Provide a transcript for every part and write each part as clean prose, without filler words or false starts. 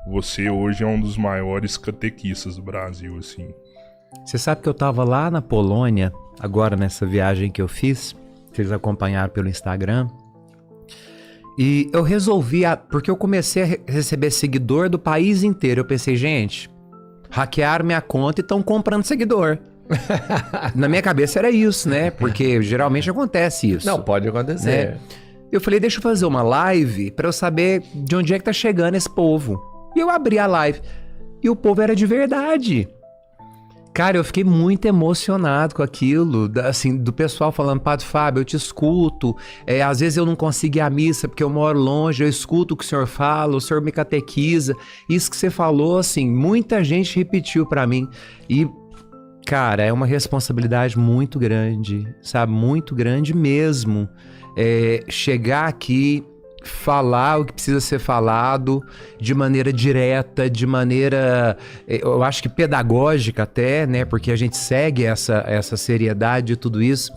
você hoje é um dos maiores catequistas do Brasil, assim. Você sabe que eu tava lá na Polônia, agora nessa viagem que eu fiz, vocês acompanharam pelo Instagram, e eu resolvi, porque eu comecei a receber seguidor do país inteiro, eu pensei, gente, hackearam minha conta e estão comprando seguidor. Na minha cabeça era isso, né? Porque geralmente acontece isso. Não, pode acontecer. Né? Eu falei, deixa eu fazer uma live pra eu saber de onde é que tá chegando esse povo. E eu abri a live. E o povo era de verdade. Cara, eu fiquei muito emocionado com aquilo, assim, do pessoal falando, Padre Fábio, eu te escuto, às vezes eu não consigo ir à missa porque eu moro longe, eu escuto o que o senhor fala, o senhor me catequiza, isso que você falou, assim, muita gente repetiu pra mim, e, cara, é uma responsabilidade muito grande, sabe, muito grande mesmo, chegar aqui, falar o que precisa ser falado de maneira direta, de maneira, eu acho que pedagógica até, né? Porque a gente segue essa seriedade de tudo isso.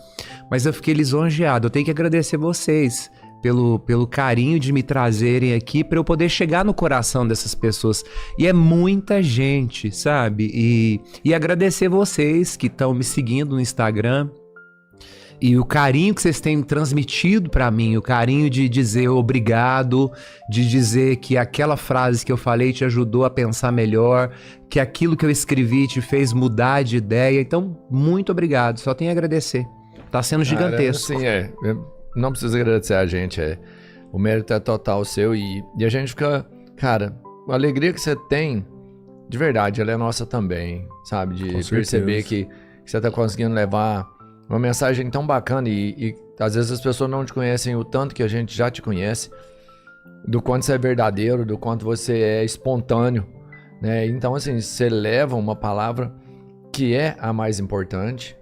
Mas eu fiquei lisonjeado. Eu tenho que agradecer vocês pelo carinho de me trazerem aqui para eu poder chegar no coração dessas pessoas. E é muita gente, sabe? E agradecer vocês que estão me seguindo no Instagram. E o carinho que vocês têm transmitido pra mim, o carinho de dizer obrigado, de dizer que aquela frase que eu falei te ajudou a pensar melhor, que aquilo que eu escrevi te fez mudar de ideia. Então, muito obrigado, só tenho a agradecer. Tá sendo gigantesco. Sim, não precisa agradecer a gente, o mérito é total seu e a gente fica, cara, a alegria que você tem, de verdade, ela é nossa também, sabe? De perceber que você tá conseguindo levar uma mensagem tão bacana e às vezes as pessoas não te conhecem o tanto que a gente já te conhece, do quanto você é verdadeiro, do quanto você é espontâneo, né? Então, assim, você leva uma palavra que é a mais importante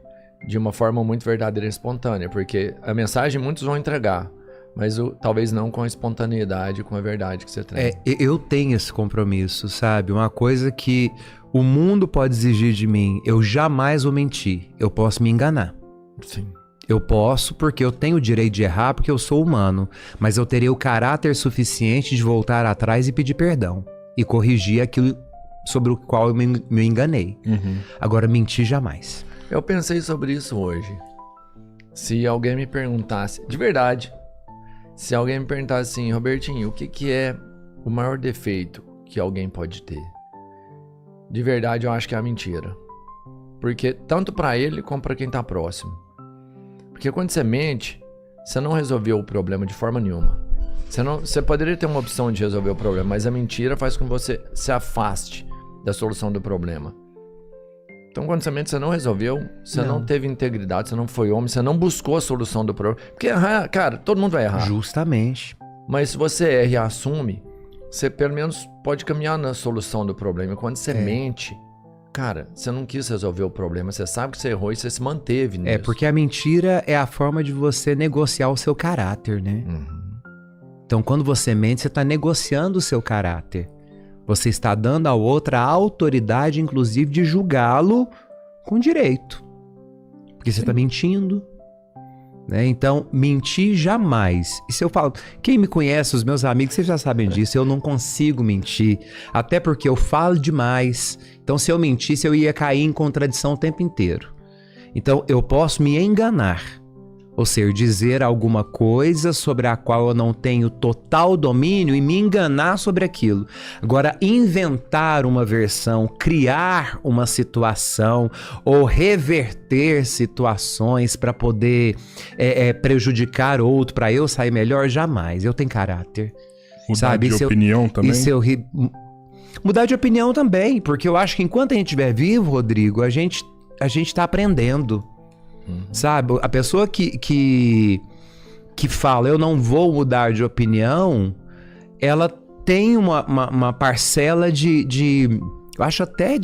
de uma forma muito verdadeira e espontânea, porque a mensagem muitos vão entregar, mas talvez não com a espontaneidade, com a verdade que você traz. Eu tenho esse compromisso, sabe? Uma coisa que o mundo pode exigir de mim, eu jamais vou mentir, eu posso me enganar. Sim. Eu posso porque eu tenho o direito de errar porque eu sou humano, mas eu terei o caráter suficiente de voltar atrás e pedir perdão e corrigir aquilo sobre o qual eu me enganei. Agora, mentir jamais. Eu pensei sobre isso hoje. Se alguém me perguntasse, de verdade, se alguém me perguntasse assim, Robertinho, o que é o maior defeito que alguém pode ter? De verdade, eu acho que é a mentira. Porque tanto pra ele como pra quem tá próximo. Porque quando você mente, você não resolveu o problema de forma nenhuma. Você poderia ter uma opção de resolver o problema, mas a mentira faz com que você se afaste da solução do problema. Então quando você mente, você não resolveu, você não teve integridade, você não foi homem, você não buscou a solução do problema. Porque errar, cara, todo mundo vai errar. Justamente. Mas se você erra e assume, você pelo menos pode caminhar na solução do problema. Quando você mente, cara, você não quis resolver o problema, você sabe que você errou e você se manteve nisso. Porque a mentira é a forma de você negociar o seu caráter, né? Então, quando você mente, você está negociando o seu caráter. Você está dando ao outro a autoridade, inclusive, de julgá-lo com direito. Porque você está mentindo. Né? Então, mentir jamais. E se eu falo, quem me conhece, os meus amigos, vocês já sabem disso, eu não consigo mentir, até porque eu falo demais. Então, se eu mentisse, eu ia cair em contradição o tempo inteiro. Então, eu posso me enganar, ou seja, dizer alguma coisa sobre a qual eu não tenho total domínio e me enganar sobre aquilo. Agora, inventar uma versão, criar uma situação ou reverter situações para poder prejudicar outro, para eu sair melhor, jamais. Eu tenho caráter. Mudar de opinião também? Mudar de opinião também, porque eu acho que enquanto a gente estiver vivo, Rodrigo, a gente tá aprendendo. Sabe, a pessoa que fala eu não vou mudar de opinião, ela tem uma parcela eu acho até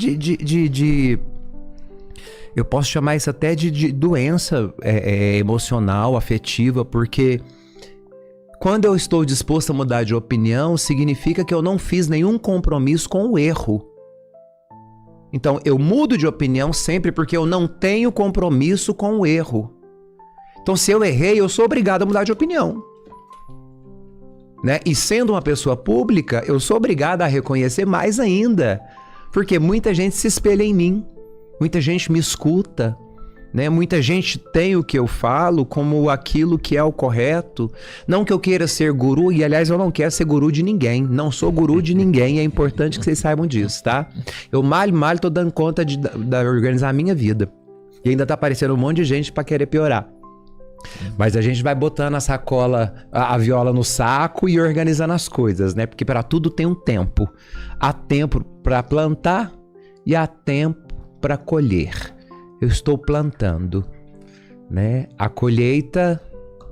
eu posso chamar isso até de doença emocional, afetiva, porque quando eu estou disposto a mudar de opinião, significa que eu não fiz nenhum compromisso com o erro. Então, eu mudo de opinião sempre porque eu não tenho compromisso com o erro. Então, se eu errei, eu sou obrigado a mudar de opinião. né? E sendo uma pessoa pública, eu sou obrigado a reconhecer mais ainda. Porque muita gente se espelha em mim. Muita gente me escuta, né? Muita gente tem o que eu falo como aquilo que é o correto. Não que eu queira ser guru, e aliás eu não quero ser guru de ninguém. Não sou guru de ninguém, é importante que vocês saibam disso, tá? Eu malho, tô dando conta de organizar a minha vida. E ainda tá aparecendo um monte de gente pra querer piorar. Mas a gente vai botando a sacola, a viola no saco e organizando as coisas, né? Porque para tudo tem um tempo. Há tempo para plantar e há tempo para colher. Eu estou plantando, né? A colheita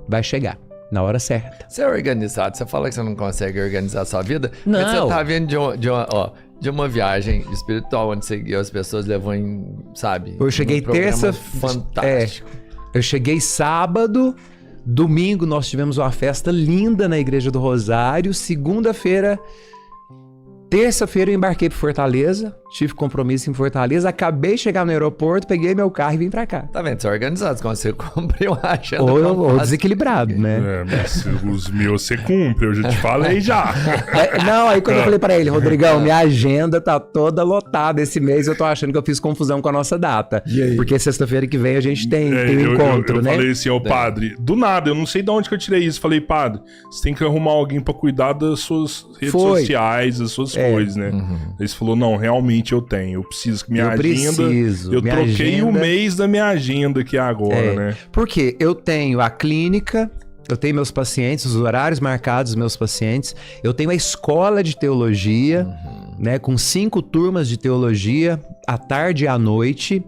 vai chegar na hora certa. Você é organizado, você fala que você não consegue organizar a sua vida, não. Mas você tá vindo de uma viagem espiritual onde você guiou as pessoas, levou em, sabe? Eu cheguei terça... Fantástico. Eu cheguei sábado, domingo nós tivemos uma festa linda na Igreja do Rosário, segunda-feira, terça-feira eu embarquei para Fortaleza, tive compromisso em Fortaleza, acabei de chegar no aeroporto, peguei meu carro e vim pra cá. Tá vendo? Você é organizado, quando você cumpre uma agenda. Ou desequilibrado, né? Mas os meus você cumpre, eu já te falei já. Não, aí quando eu falei pra ele, Rodrigão, minha agenda tá toda lotada esse mês, eu tô achando que eu fiz confusão com a nossa data. Porque sexta-feira que vem a gente tem um encontro, né? Eu falei assim, padre, do nada, eu não sei de onde que eu tirei isso. Falei, padre, você tem que arrumar alguém pra cuidar das suas redes sociais, das suas coisas, né? Aí você falou, não, realmente eu tenho, eu preciso que minha agenda... Eu troquei o mês da minha agenda aqui agora, né? Porque eu tenho a clínica, eu tenho meus pacientes, os horários marcados dos meus pacientes, eu tenho a escola de teologia, né? Com 5 turmas de teologia, à tarde e à noite,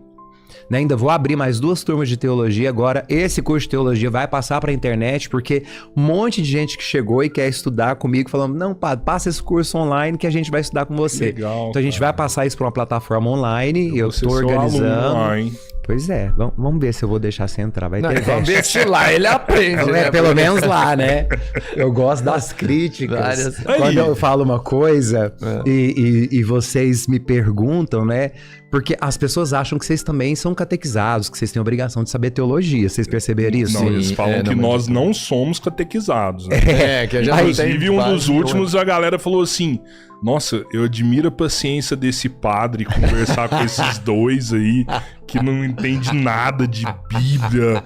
né? Ainda vou abrir mais 2 turmas de teologia agora. Esse curso de teologia vai passar para a internet, porque um monte de gente que chegou e quer estudar comigo, falando, não, padre, passa esse curso online que a gente vai estudar com você. Legal, então a gente vai passar isso para uma plataforma online, eu tô organizando. Pois é, vamos ver se eu vou deixar você entrar. Vai ter vamos ver se lá ele aprende, né? Pelo menos lá, né? Eu gosto das críticas. Quando eu falo uma coisa e vocês me perguntam, né? Porque as pessoas acham que vocês também são catequizados, que vocês têm obrigação de saber teologia. Vocês perceberam isso? Não, eles falam que nós não somos catequizados, né? Que a gente inclusive, um dos últimos, a galera falou assim, nossa, eu admiro a paciência desse padre conversar com esses dois aí, que não entende nada de Bíblia.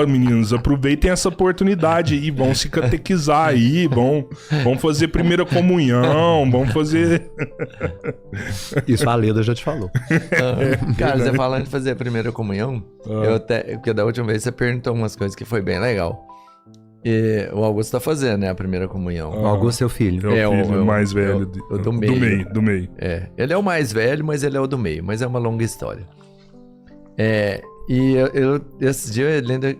Meninos, aproveitem essa oportunidade aí, vão se catequizar aí, vão fazer primeira comunhão, vão fazer... Isso a Leda já te falou. Cara, você falando de fazer a primeira comunhão, porque da última vez você perguntou umas coisas que foi bem legal. E o Augusto tá fazendo, né, a primeira comunhão. O Augusto é o filho. É o filho mais velho. Do meio. Do meio. Ele é o mais velho, mas ele é o do meio. Mas é uma longa história. E eu esse dia eu lembro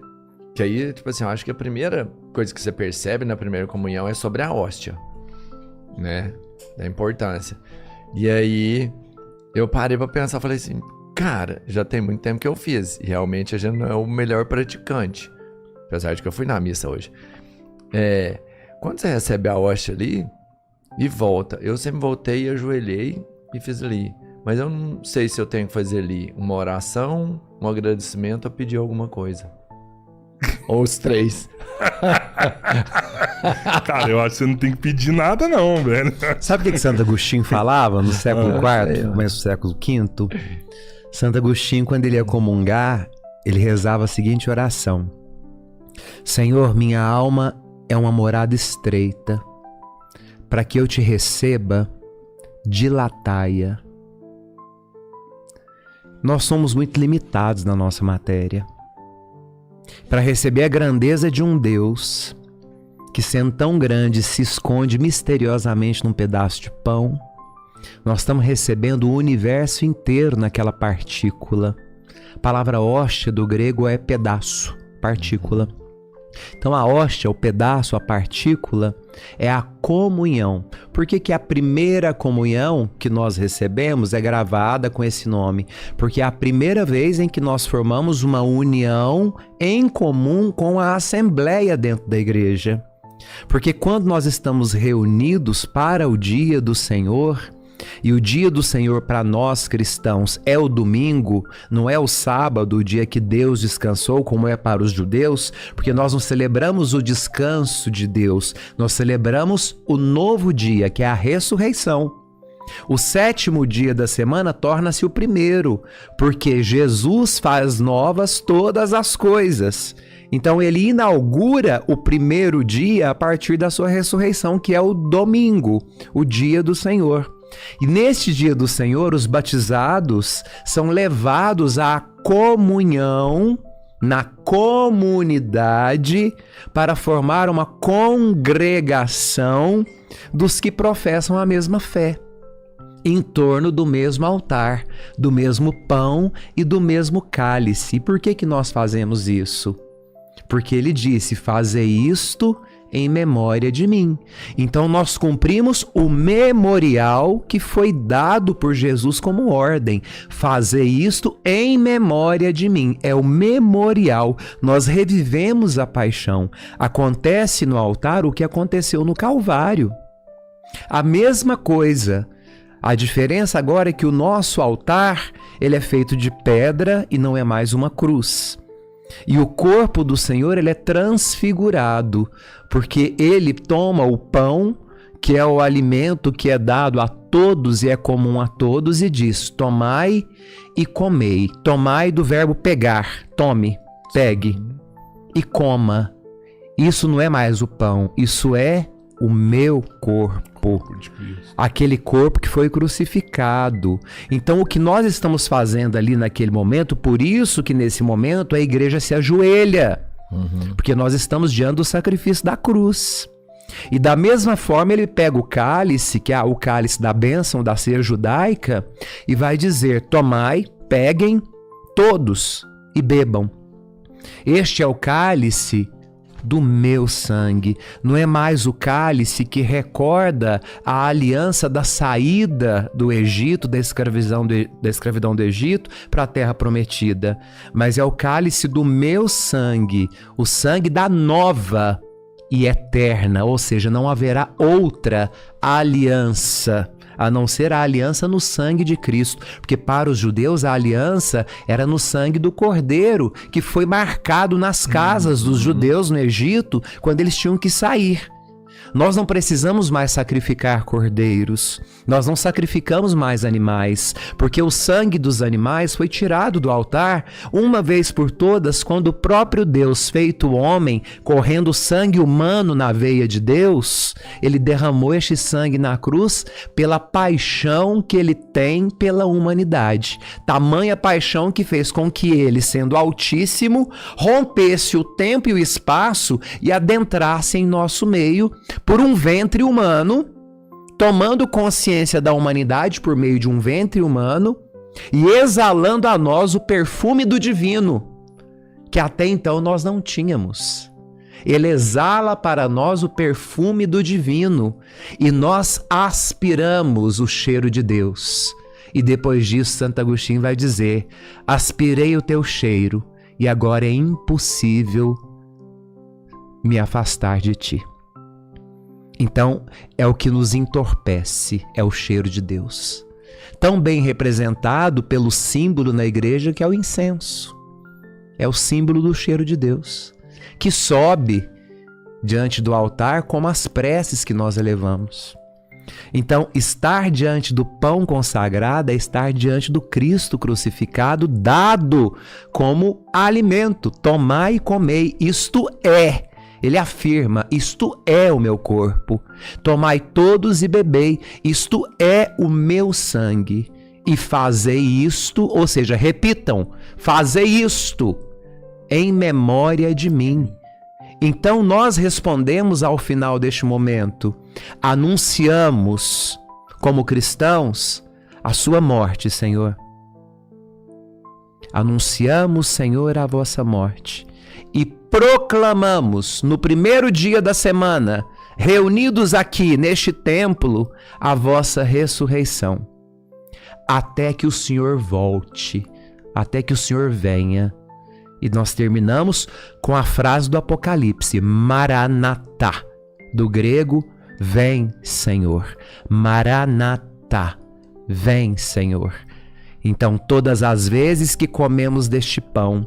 que aí, tipo assim, eu acho que a primeira coisa que você percebe na primeira comunhão é sobre a hóstia, né, da importância. E aí eu parei pra pensar, falei assim, cara, já tem muito tempo que eu fiz. E realmente a gente não é o melhor praticante. Apesar de que eu fui na missa hoje. Quando você recebe a hóstia ali e volta, eu sempre voltei e ajoelhei e fiz ali. Mas eu não sei se eu tenho que fazer ali uma oração, um agradecimento ou pedir alguma coisa. Ou os 3. Cara, eu acho que você não tem que pedir nada não, velho. Sabe o que Santo Agostinho falava no século IV, começo do século V? Santo Agostinho, quando ele ia comungar, ele rezava a seguinte oração. Senhor, minha alma é uma morada estreita. Para que eu te receba, dilatai-a. Nós somos muito limitados na nossa matéria. Para receber a grandeza de um Deus que, sendo tão grande, se esconde misteriosamente num pedaço de pão, nós estamos recebendo o universo inteiro naquela partícula. A palavra hóstia do grego é pedaço, partícula. Então a hóstia, o pedaço, a partícula, é a comunhão. Por que a primeira comunhão que nós recebemos é gravada com esse nome? Porque é a primeira vez em que nós formamos uma união em comum com a assembleia dentro da igreja. Porque quando nós estamos reunidos para o dia do Senhor, E o dia do Senhor para nós cristãos é o domingo, não é o sábado, o dia que Deus descansou, como é para os judeus, porque nós não celebramos o descanso de Deus, nós celebramos o novo dia, que é a ressurreição. O 7º dia da semana torna-se o primeiro, porque Jesus faz novas todas as coisas. Então ele inaugura o primeiro dia a partir da sua ressurreição, que é o domingo, o dia do Senhor. E neste dia do Senhor, os batizados são levados à comunhão, na comunidade, para formar uma congregação dos que professam a mesma fé, em torno do mesmo altar, do mesmo pão e do mesmo cálice. E por que nós fazemos isso? Porque ele disse: fazei isto em memória de mim. Então nós cumprimos o memorial que foi dado por Jesus como ordem. Fazer isto em memória de mim. É o memorial. Nós revivemos a paixão. Acontece no altar o que aconteceu no Calvário. A mesma coisa. A diferença agora é que o nosso altar, ele é feito de pedra e não é mais uma cruz. E o corpo do Senhor, ele é transfigurado, porque ele toma o pão, que é o alimento que é dado a todos e é comum a todos, e diz: tomai e comei. Tomai do verbo pegar, tome, pegue e coma. Isso não é mais o pão, isso é o meu corpo. Aquele corpo que foi crucificado. Então o que nós estamos fazendo ali naquele momento, por isso que nesse momento a igreja se ajoelha, porque nós estamos diante do sacrifício da cruz. E da mesma forma ele pega o cálice, que é o cálice da bênção da ceia judaica, e vai dizer: tomai, peguem todos e bebam. Este é o cálice do meu sangue. Não é mais o cálice que recorda a aliança da saída do Egito, da escravidão do Egito para a terra prometida, mas é o cálice do meu sangue, o sangue da nova e eterna, ou seja, não haverá outra aliança a não ser a aliança no sangue de Cristo, porque para os judeus a aliança era no sangue do Cordeiro, que foi marcado nas casas dos judeus no Egito quando eles tinham que sair. Nós não precisamos mais sacrificar cordeiros, nós não sacrificamos mais animais, porque o sangue dos animais foi tirado do altar uma vez por todas, quando o próprio Deus, feito homem, correndo sangue humano na veia de Deus, ele derramou este sangue na cruz pela paixão que ele tem pela humanidade. Tamanha paixão que fez com que ele, sendo altíssimo, rompesse o tempo e o espaço e adentrasse em nosso meio por um ventre humano, tomando consciência da humanidade por meio de um ventre humano e exalando a nós o perfume do divino, que até então nós não tínhamos. Ele exala para nós o perfume do divino e nós aspiramos o cheiro de Deus. E depois disso, Santo Agostinho vai dizer: aspirei o teu cheiro e agora é impossível me afastar de ti. Então, é o que nos entorpece, é o cheiro de Deus. Tão bem representado pelo símbolo na igreja, que é o incenso. É o símbolo do cheiro de Deus, que sobe diante do altar como as preces que nós elevamos. Então, estar diante do pão consagrado é estar diante do Cristo crucificado, dado como alimento. Tomai e comei, isto é. Ele afirma: isto é o meu corpo. Tomai todos e bebei, isto é o meu sangue. E fazei isto, ou seja, repitam, fazei isto em memória de mim. Então nós respondemos ao final deste momento, anunciamos como cristãos a sua morte, Senhor. Anunciamos, Senhor, a vossa morte. E proclamamos no primeiro dia da semana, reunidos aqui neste templo, a vossa ressurreição, até que o Senhor volte, até que o Senhor venha. E nós terminamos com a frase do Apocalipse, Maranatá, do grego, vem, Senhor. Maranatá, vem, Senhor. Então, todas as vezes que comemos deste pão,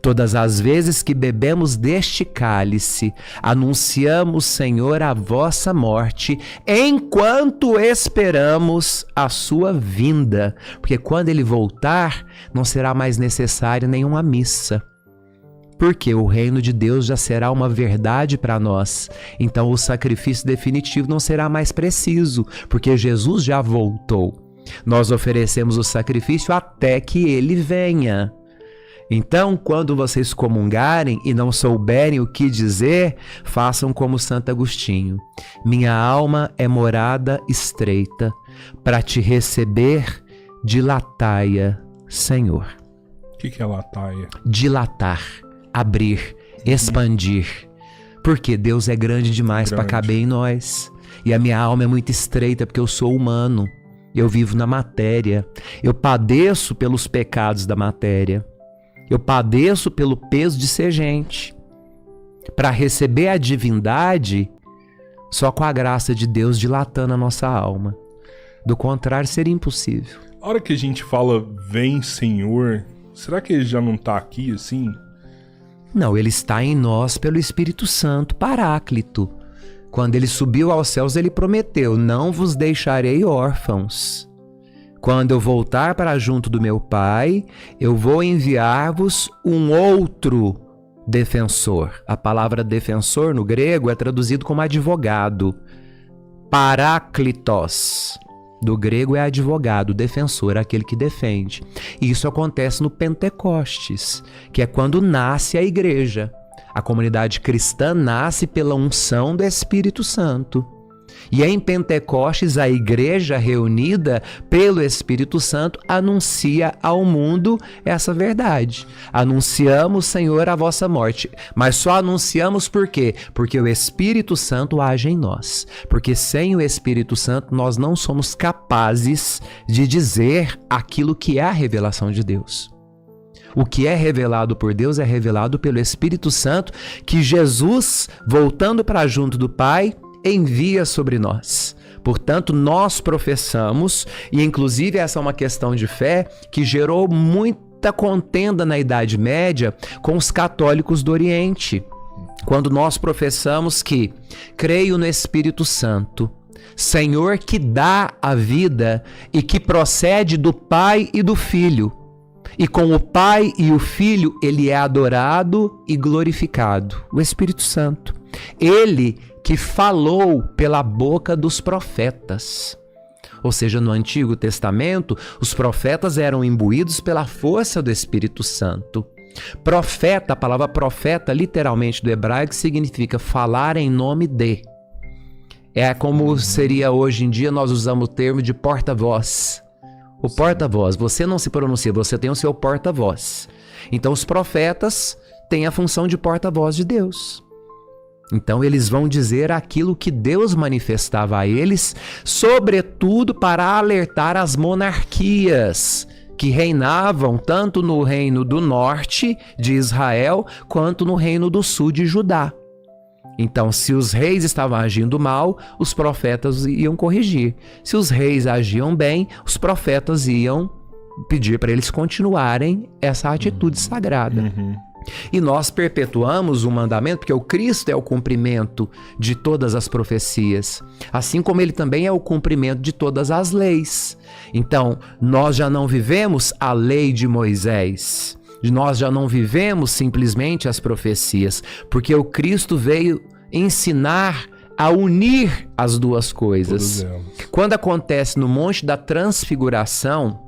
todas as vezes que bebemos deste cálice, anunciamos, Senhor, a vossa morte, enquanto esperamos a sua vinda. Porque quando ele voltar, não será mais necessária nenhuma missa. Porque o reino de Deus já será uma verdade para nós. Então o sacrifício definitivo não será mais preciso, porque Jesus já voltou. Nós oferecemos o sacrifício até que ele venha. Então, quando vocês comungarem e não souberem o que dizer, façam como Santo Agostinho. Minha alma é morada estreita, para te receber, dilatai-a, Senhor. O que é lataia? Dilatar, abrir, expandir. Porque Deus é grande demais para caber em nós. E a minha alma é muito estreita porque eu sou humano. Eu vivo na matéria. Eu padeço pelos pecados da matéria. Eu padeço pelo peso de ser gente. Para receber a divindade, só com a graça de Deus dilatando a nossa alma. Do contrário, seria impossível. A hora que a gente fala, vem Senhor, será que ele já não tá aqui assim? Não, ele está em nós pelo Espírito Santo, Paráclito. Quando ele subiu aos céus, ele prometeu, não vos deixarei órfãos. Quando eu voltar para junto do meu Pai, eu vou enviar-vos um outro defensor. A palavra defensor no grego é traduzido como advogado. Paráclitos. Do grego é advogado, defensor, aquele que defende. E isso acontece no Pentecostes, que é quando nasce a igreja. A comunidade cristã nasce pela unção do Espírito Santo. E em Pentecostes, a igreja reunida pelo Espírito Santo anuncia ao mundo essa verdade. Anunciamos, Senhor, a vossa morte. Mas só anunciamos por quê? Porque o Espírito Santo age em nós. Porque sem o Espírito Santo nós não somos capazes de dizer aquilo que é a revelação de Deus. O que é revelado por Deus é revelado pelo Espírito Santo, que Jesus, voltando para junto do Pai, envia sobre nós. Portanto, nós professamos, e inclusive essa é uma questão de fé que gerou muita contenda na Idade Média com os católicos do Oriente. Quando nós professamos que creio no Espírito Santo, Senhor que dá a vida e que procede do Pai e do Filho. E com o Pai e o Filho, ele é adorado e glorificado. O Espírito Santo. Ele que falou pela boca dos profetas. Ou seja, no Antigo Testamento, os profetas eram imbuídos pela força do Espírito Santo. Profeta, a palavra profeta, literalmente do hebraico, significa falar em nome de. É como seria hoje em dia, nós usamos o termo de porta-voz. O porta-voz, você não se pronuncia, você tem o seu porta-voz. Então os profetas têm a função de porta-voz de Deus. Então eles vão dizer aquilo que Deus manifestava a eles, sobretudo para alertar as monarquias que reinavam tanto no reino do norte de Israel, quanto no reino do sul de Judá. Então, se os reis estavam agindo mal, os profetas iam corrigir. Se os reis agiam bem, os profetas iam pedir para eles continuarem essa atitude sagrada. E nós perpetuamos o mandamento, porque o Cristo é o cumprimento de todas as profecias, assim como ele também é o cumprimento de todas as leis. Então, nós já não vivemos a lei de Moisés, nós já não vivemos simplesmente as profecias, porque o Cristo veio ensinar a unir as duas coisas. Quando acontece no Monte da Transfiguração,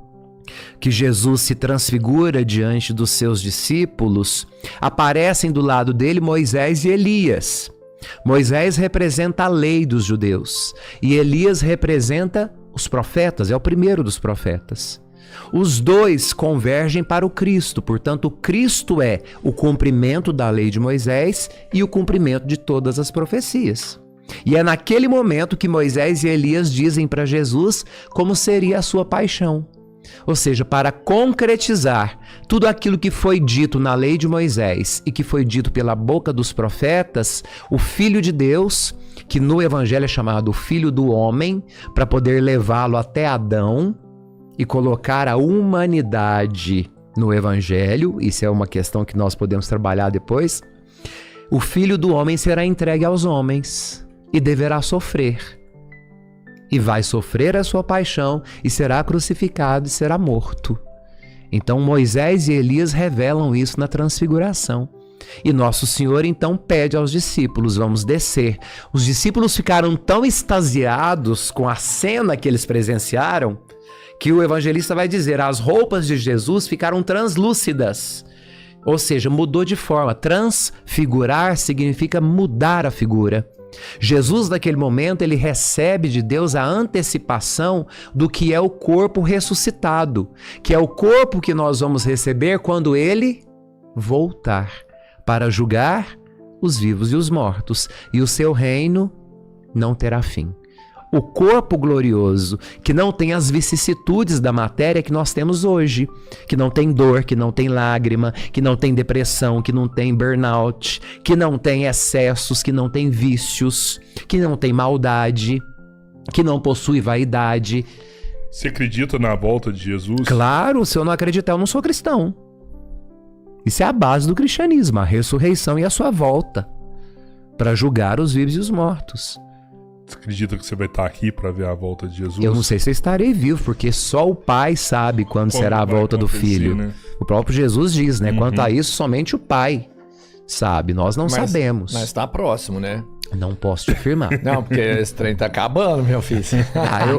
que Jesus se transfigura diante dos seus discípulos, aparecem do lado dele Moisés e Elias. Moisés representa a lei dos judeus e Elias representa os profetas, é o primeiro dos profetas. Os dois convergem para o Cristo, portanto, o Cristo é o cumprimento da lei de Moisés e o cumprimento de todas as profecias. E é naquele momento que Moisés e Elias dizem para Jesus como seria a sua paixão. Ou seja, para concretizar tudo aquilo que foi dito na lei de Moisés e que foi dito pela boca dos profetas, o Filho de Deus, que no Evangelho é chamado Filho do Homem, para poder levá-lo até Adão, e colocar a humanidade no evangelho, isso é uma questão que nós podemos trabalhar depois, o Filho do Homem será entregue aos homens e deverá sofrer. E vai sofrer a sua paixão e será crucificado e será morto. Então Moisés e Elias revelam isso na transfiguração. E Nosso Senhor então pede aos discípulos, vamos descer. Os discípulos ficaram tão extasiados com a cena que eles presenciaram, que o evangelista vai dizer, as roupas de Jesus ficaram translúcidas. Ou seja, mudou de forma. Transfigurar significa mudar a figura. Jesus, naquele momento, ele recebe de Deus a antecipação do que é o corpo ressuscitado, que é o corpo que nós vamos receber quando ele voltar para julgar os vivos e os mortos, e o seu reino não terá fim. O corpo glorioso, que não tem as vicissitudes da matéria que nós temos hoje, que não tem dor, que não tem lágrima, que não tem depressão, que não tem burnout, que não tem excessos, que não tem vícios, que não tem maldade, que não possui vaidade. Você acredita na volta de Jesus? Claro, se eu não acreditar, eu não sou cristão. Isso é a base do cristianismo, a ressurreição e a sua volta para julgar os vivos e os mortos. Você acredita que você vai estar aqui para ver a volta de Jesus? Eu não sei se eu estarei vivo, porque só o Pai sabe quando será a volta do Filho. Né? O próprio Jesus diz, né? Quanto a isso, somente o Pai sabe. Nós não sabemos. Mas tá próximo, né? Não posso te afirmar. Não, porque esse trem tá acabando, meu filho.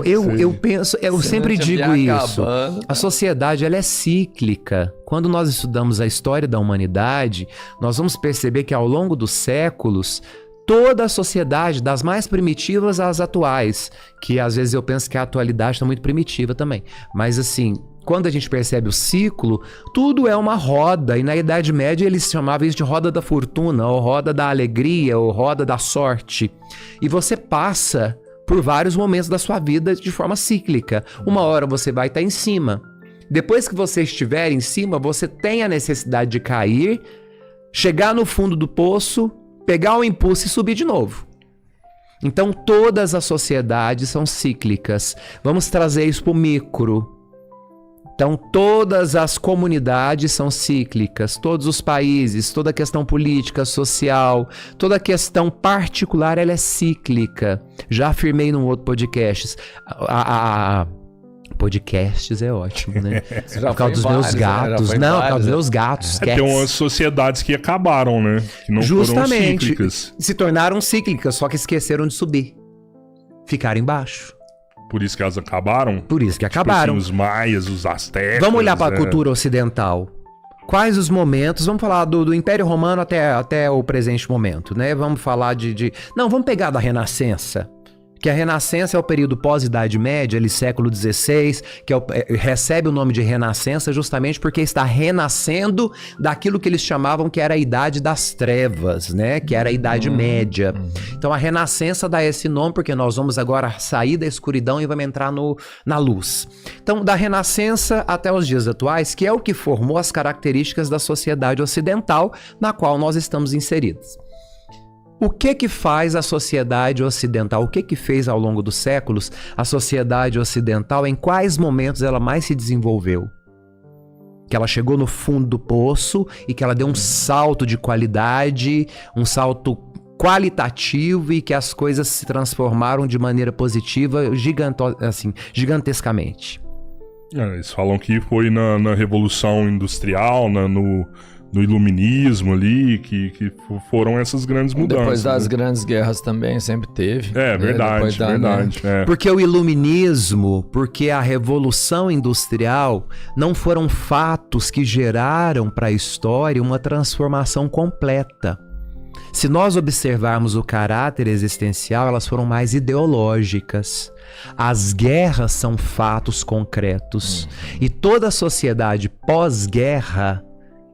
Eu penso, eu sempre digo isso. Acabando, a sociedade, ela é cíclica. Quando nós estudamos a história da humanidade, nós vamos perceber que ao longo dos séculos, toda a sociedade, das mais primitivas às atuais, que às vezes eu penso que a atualidade está muito primitiva também, mas assim, quando a gente percebe o ciclo, tudo é uma roda, e na Idade Média eles chamavam isso de roda da fortuna, ou roda da alegria, ou roda da sorte, e você passa por vários momentos da sua vida de forma cíclica. Uma hora você vai estar em cima, depois que você estiver em cima, você tem a necessidade de cair, chegar no fundo do poço, pegar o impulso e subir de novo. Então todas as sociedades são cíclicas. Vamos trazer isso para o micro. Então todas as comunidades são cíclicas, todos os países, toda a questão política, social, toda a questão particular, ela é cíclica. Já afirmei num outro podcast. Podcasts é ótimo, né? Por causa dos meus gatos. Não, por causa dos meus gatos. Tem umas sociedades que acabaram, né? Que não justamente, foram cíclicas. Se tornaram cíclicas, só que esqueceram de subir. Ficaram embaixo. Por isso que elas acabaram? Por isso que Tipo acabaram. assim, os maias, os astecas. Vamos olhar para a cultura ocidental. Quais os momentos? Vamos falar do Império Romano até o presente momento, né? Vamos falar Não, vamos pegar da Renascença. Que a Renascença é o período pós-Idade Média, ali século XVI, que recebe o nome de Renascença justamente porque está renascendo daquilo que eles chamavam que era a Idade das Trevas, né? Que era a Idade Média. Então a Renascença dá esse nome porque nós vamos agora sair da escuridão e vamos entrar na luz. Então da Renascença até os dias atuais, que é o que formou as características da sociedade ocidental na qual nós estamos inseridos. O que faz a sociedade ocidental? O que fez ao longo dos séculos a sociedade ocidental? Em quais momentos ela mais se desenvolveu? Que ela chegou no fundo do poço e que ela deu um salto de qualidade, um salto qualitativo e que as coisas se transformaram de maneira positiva gigantescamente. Eles falam que foi na Revolução Industrial, no iluminismo ali, que foram essas grandes mudanças. Depois das grandes guerras também, sempre teve. Verdade. Porque o iluminismo, porque a Revolução Industrial não foram fatos que geraram para a história uma transformação completa. Se nós observarmos o caráter existencial, elas foram mais ideológicas. As guerras são fatos concretos. E toda a sociedade pós-guerra,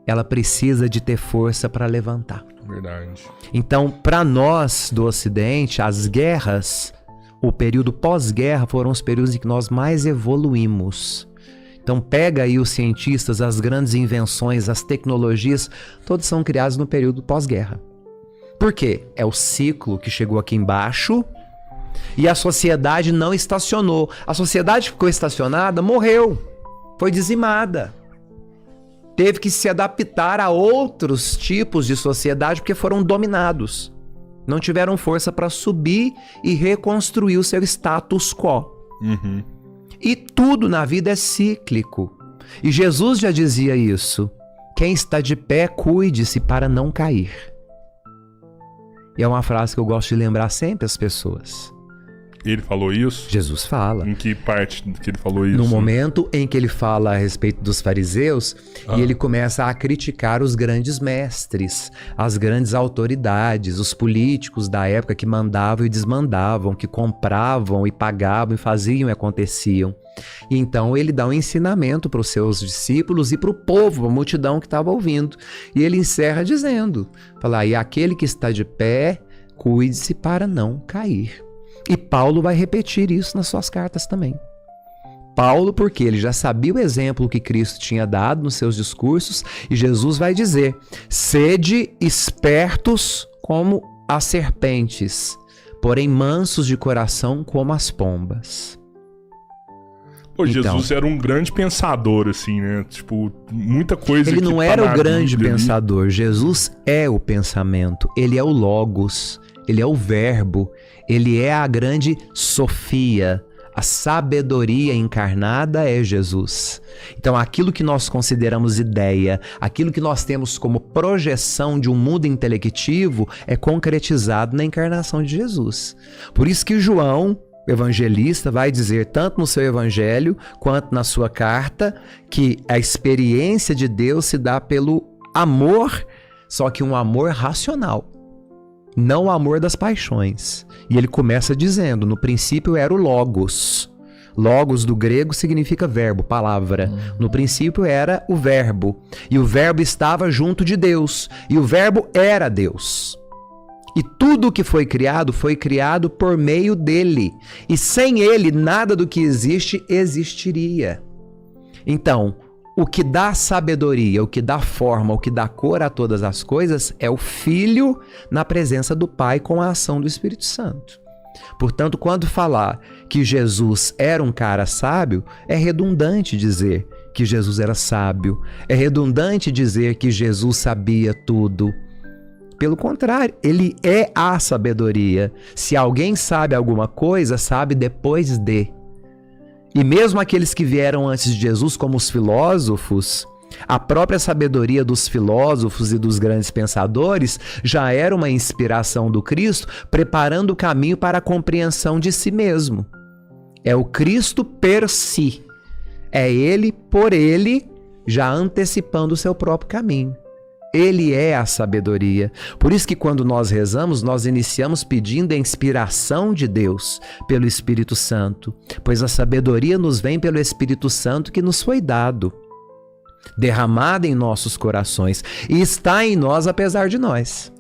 ela precisa de ter força para levantar. Verdade. Então, para nós do Ocidente, as guerras, o período pós-guerra foram os períodos em que nós mais evoluímos. Então, pega aí os cientistas, as grandes invenções, as tecnologias, todos são criados no período pós-guerra. Por quê? É o ciclo que chegou aqui embaixo E a sociedade não estacionou. A sociedade ficou estacionada, morreu. Foi dizimada. Teve que se adaptar a outros tipos de sociedade porque foram dominados. Não tiveram força para subir e reconstruir o seu status quo. Uhum. E tudo na vida é cíclico. E Jesus já dizia isso. Quem está de pé, cuide-se para não cair. E é uma frase que eu gosto de lembrar sempre às pessoas. Ele falou isso? Jesus fala. Em que parte que ele falou isso? No momento em que ele fala a respeito dos fariseus, e ele começa a criticar os grandes mestres, as grandes autoridades, os políticos da época que mandavam e desmandavam, que compravam e pagavam e faziam e aconteciam. E então ele dá um ensinamento para os seus discípulos e para o povo, a multidão que estava ouvindo. E ele encerra dizendo, fala, e aquele que está de pé, cuide-se para não cair. E Paulo vai repetir isso nas suas cartas também. Paulo, porque ele já sabia o exemplo que Cristo tinha dado nos seus discursos, e Jesus vai dizer, sede espertos como as serpentes, porém mansos de coração como as pombas. Pô, Jesus era um grande pensador, assim, né? Tipo, muita coisa ele que não tá era o na grande Bíblia pensador. Jesus é o pensamento. Ele é o logos. Ele é o verbo. Ele é a grande Sofia. A sabedoria encarnada é Jesus. Então, aquilo que nós consideramos ideia, aquilo que nós temos como projeção de um mundo intelectivo, é concretizado na encarnação de Jesus. Por isso que João, evangelista, vai dizer tanto no seu evangelho quanto na sua carta que a experiência de Deus se dá pelo amor, só que um amor racional, não o amor das paixões. E ele começa dizendo, no princípio era o logos. Logos do grego significa verbo, palavra. No princípio era o verbo, e o verbo estava junto de Deus, e o verbo era Deus. E tudo o que foi criado por meio dele. E sem ele, nada do que existe existiria. Então, o que dá sabedoria, o que dá forma, o que dá cor a todas as coisas é o Filho na presença do Pai com a ação do Espírito Santo. Portanto, quando falar que Jesus era um cara sábio, é redundante dizer que Jesus era sábio. É redundante dizer que Jesus sabia tudo. Pelo contrário, ele é a sabedoria. Se alguém sabe alguma coisa, sabe depois de. E mesmo aqueles que vieram antes de Jesus, como os filósofos, a própria sabedoria dos filósofos e dos grandes pensadores já era uma inspiração do Cristo, preparando o caminho para a compreensão de si mesmo. É o Cristo per si. É ele, por ele, já antecipando o seu próprio caminho. Ele é a sabedoria. Por isso que quando nós rezamos, nós iniciamos pedindo a inspiração de Deus pelo Espírito Santo, pois a sabedoria nos vem pelo Espírito Santo que nos foi dado, derramada em nossos corações, e está em nós apesar de nós.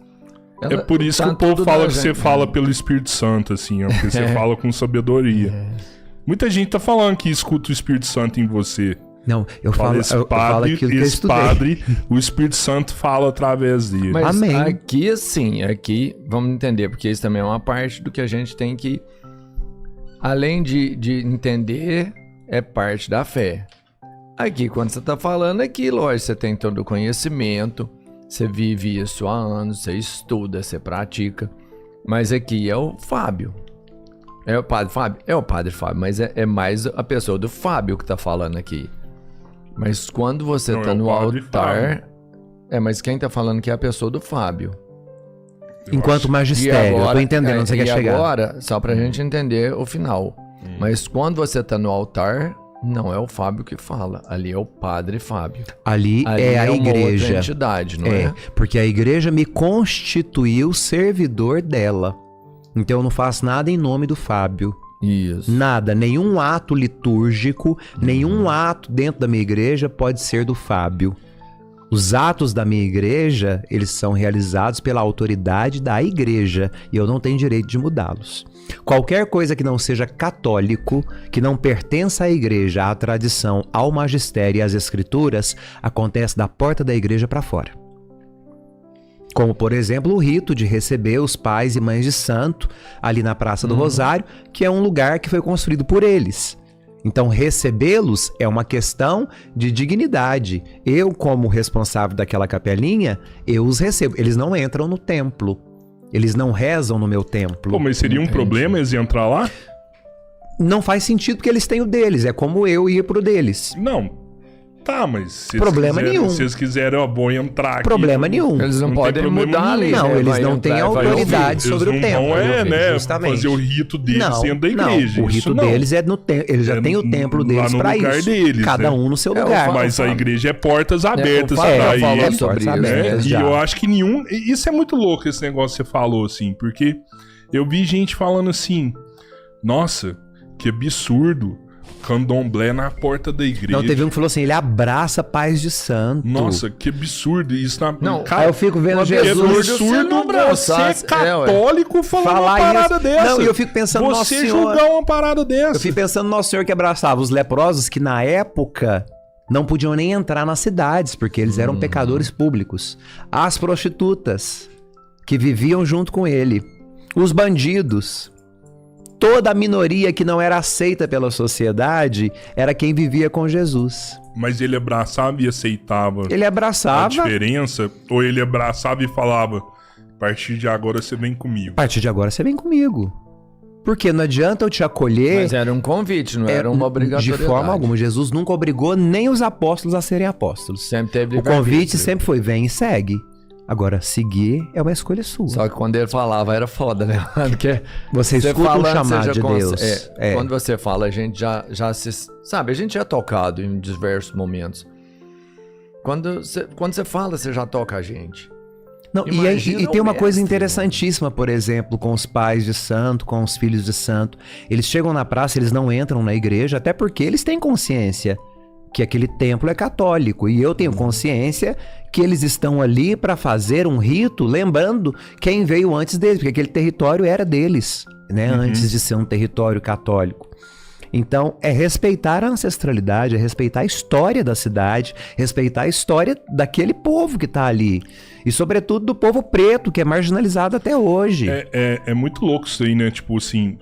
É por isso que o povo fala que você fala pelo Espírito Santo, assim, ó, porque você fala com sabedoria. Muita gente tá falando que escuta o Espírito Santo em você. Não, eu falo aquilo que eu estudei. Padre, o Espírito Santo fala através dele. Mas Amém. aqui, assim, vamos entender, porque isso também é uma parte do que a gente tem que, além de entender, é parte da fé. Aqui, quando você tá falando aqui, lógico, você tem todo o conhecimento, você vive isso há anos, você estuda, você pratica, mas aqui é o Fábio. É o Padre Fábio? É o Padre Fábio, mas é mais a pessoa do Fábio que tá falando aqui. Mas quando você não, tá no altar... Fábio. mas quem tá falando que é a pessoa do Fábio. Enquanto magistério, eu tô entendendo onde você quer chegar. E agora, só pra gente entender o final. Mas quando você tá no altar, não é o Fábio que fala. Ali é o Padre Fábio. Ali é a uma igreja. outra entidade, não é? Porque a igreja me constituiu servidor dela. Então eu não faço nada em nome do Fábio. Isso. Nada, nenhum ato litúrgico, nenhum ato dentro da minha igreja pode ser do Fábio. Os atos da minha igreja, eles são realizados pela autoridade da igreja e eu não tenho direito de mudá-los. Qualquer coisa que não seja católico, que não pertença à igreja, à tradição, ao magistério e às escrituras, acontece da porta da igreja para fora. Como, por exemplo, o rito de receber os pais e mães de santo ali na Praça do Rosário, que é um lugar que foi construído por eles. Então, recebê-los é uma questão de dignidade. Eu, como responsável daquela capelinha, eu os recebo. Eles não entram no templo. Eles não rezam no meu templo. Pô, mas seria um problema eles entrar lá? Não faz sentido porque eles têm o deles. É como eu ir pro deles. Não. Tá, mas se Problema nenhum. Se eles quiserem, ó, bom entrar aqui. Problema nenhum. Eles não Não tem podem problema mudar ali. Não, né? eles Vai não têm entrar, vai autoridade ouvir. sobre o templo. Não né, Justamente. fazer o rito deles dentro da igreja. Não, o rito Isso não. deles é no templo. Eles já têm o templo lá deles no pra lugar isso. deles, Cada né? um no seu É, lugar. Mas a igreja é portas abertas o pra Fábio falou eles. sobre isso, né? já. E eu acho que nenhum... Isso é muito louco, esse negócio que você falou, assim. Porque eu vi gente falando assim... Nossa, que absurdo. Candomblé na porta da igreja. Não, teve um que falou assim, ele abraça pais de santo. Nossa, que absurdo. Isso na... Não, Aí eu fico vendo que Jesus... absurdo não abraçar, você católico falando falar uma parada isso. dessa. Não, e eu fico pensando, Nossa Você Senhora... julgar uma parada dessa. Eu fico pensando no Nosso Senhor que abraçava os leprosos que na época não podiam nem entrar nas cidades, porque eles eram pecadores públicos. As prostitutas que viviam junto com ele. Os bandidos. Toda a minoria que não era aceita pela sociedade era quem vivia com Jesus. Mas ele abraçava e aceitava Ele a abraçava... diferença? Ou ele abraçava e falava, a partir de agora você vem comigo? A partir de agora você vem comigo. Porque não adianta eu te acolher... Mas era um convite, não era uma obrigatoriedade. De forma alguma. Jesus nunca obrigou nem os apóstolos a serem apóstolos. Sempre teve O convite livre-arbítrio. sempre foi, vem e segue. Agora, seguir é uma escolha sua. Só que quando ele falava era foda, né? Porque Você escuta um falando, chamado você já de Deus. Quando você fala, a gente já se... Sabe, a gente já é tocado em diversos momentos. Quando você fala, você já toca a gente. Não, Imagina e tem o uma coisa mestre, interessantíssima, por exemplo, com os pais de santo, com os filhos de santo. Eles chegam na praça, eles não entram na igreja, até porque eles têm consciência que aquele templo é católico. E eu tenho consciência que eles estão ali para fazer um rito, lembrando quem veio antes deles, porque aquele território era deles, né? Antes de ser um território católico. Então, é respeitar a ancestralidade, é respeitar a história da cidade, respeitar a história daquele povo que tá ali. E, sobretudo, do povo preto, que é marginalizado até hoje. É muito louco isso aí, né? Tipo assim,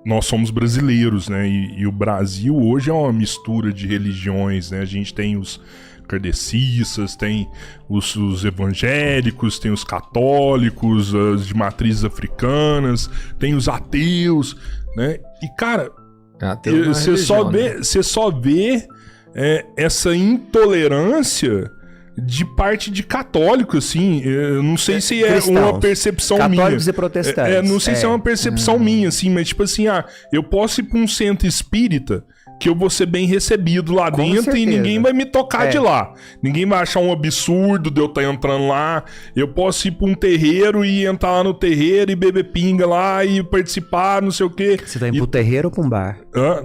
nós somos brasileiros, né? E o Brasil hoje é uma mistura de religiões, né? A gente tem os kardecistas, tem os evangélicos, tem os católicos, as de matrizes africanas, tem os ateus, né? E, cara... Você só vê essa intolerância de parte de católico, assim. Eu não sei se é cristãos, uma percepção minha. católicos e protestantes. Não sei se é uma percepção minha, assim, mas tipo assim, eu posso ir pra um centro espírita que eu vou ser bem recebido lá Com dentro certeza. e ninguém vai me tocar de lá. Ninguém vai achar um absurdo de eu estar entrando lá. Eu posso ir pra um terreiro e entrar lá no terreiro e beber pinga lá e participar, não sei o quê. Você tá indo pro terreiro ou pra um bar? Hã?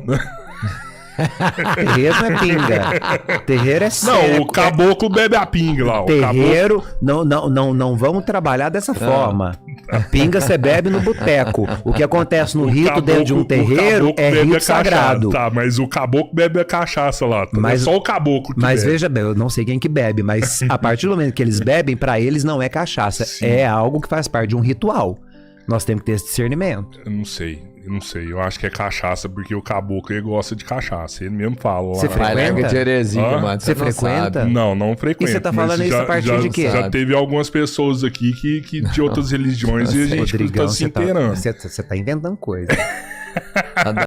Terreiro não é pinga. Terreiro é seco. Não, o caboclo bebe a pinga lá. O Terreiro, não vamos trabalhar dessa forma. A pinga você bebe no boteco. O que acontece no rito dentro de um terreiro é rito sagrado. Tá, mas o caboclo bebe a cachaça lá. Mas- é só o caboclo que Mas bebe. veja bem, eu não sei quem que bebe, mas a partir do momento que eles bebem, pra eles não é cachaça. Sim. É algo que faz parte de um ritual. Nós temos que ter esse discernimento. Eu não sei. Eu acho que é cachaça, porque o caboclo ele gosta de cachaça. Ele mesmo fala. Você lá, frequenta? Vai larga de heresia, Hã? mano. Você não frequenta? sabe. Não frequento. E você tá mas falando isso a partir de quê? Já teve algumas pessoas aqui que de outras religiões e a gente Rodrigão, tá se inteirando. você tá inventando coisa.